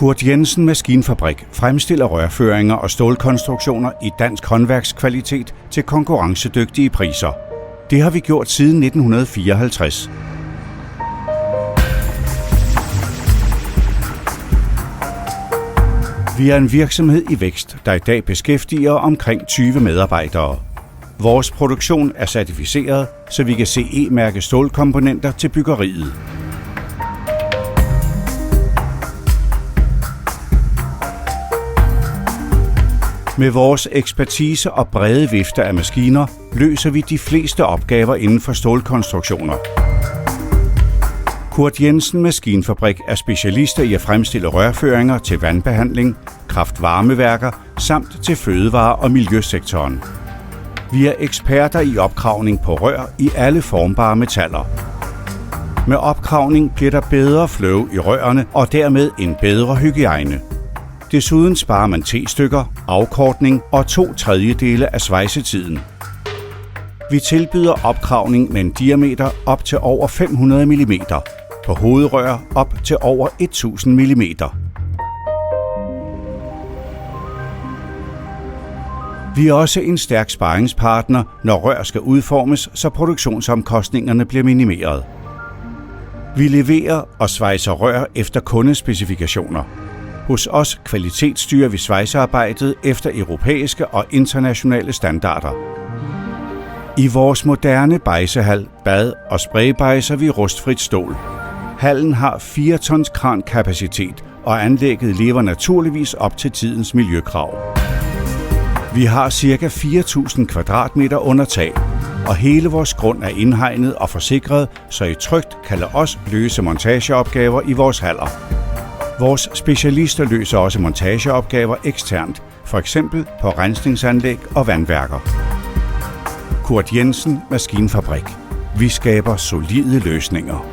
Kurt Jensen Maskinfabrik fremstiller rørføringer og stålkonstruktioner i dansk håndværkskvalitet til konkurrencedygtige priser. Det har vi gjort siden 1954. Vi er en virksomhed i vækst, der i dag beskæftiger omkring 20 medarbejdere. Vores produktion er certificeret, så vi kan CE-mærke stålkomponenter til byggeriet. Med vores ekspertise og brede vifte af maskiner løser vi de fleste opgaver inden for stålkonstruktioner. Kurt Jensen Maskinfabrik er specialister i at fremstille rørføringer til vandbehandling, kraft-varmeværker samt til fødevare- og miljøsektoren. Vi er eksperter i opkravning på rør i alle formbare metaller. Med opkravning bliver der bedre flow i rørene og dermed en bedre hygiejne. Desuden sparer man T-stykker, afkortning og 2/3 af svejsetiden. Vi tilbyder opkravning med en diameter op til over 500 mm, på hovedrør op til over 1000 mm. Vi er også en stærk sparringspartner, når rør skal udformes, så produktionsomkostningerne bliver minimeret. Vi leverer og svejser rør efter kundespecifikationer. Hos os kvalitetsstyrer vi svejsearbejdet efter europæiske og internationale standarder. I vores moderne bejsehal, bad og spraybejser vi rustfrit stål. Hallen har 4 tons krankapacitet, og anlægget lever naturligvis op til tidens miljøkrav. Vi har ca. 4.000 kvadratmeter under tag, og hele vores grund er indhegnet og forsikret, så I trygt kan lade os løse montageopgaver i vores haller. Vores specialister løser også montageopgaver eksternt, f.eks. på rensningsanlæg og vandværker. Kurt Jensen Maskinfabrik. Vi skaber solide løsninger.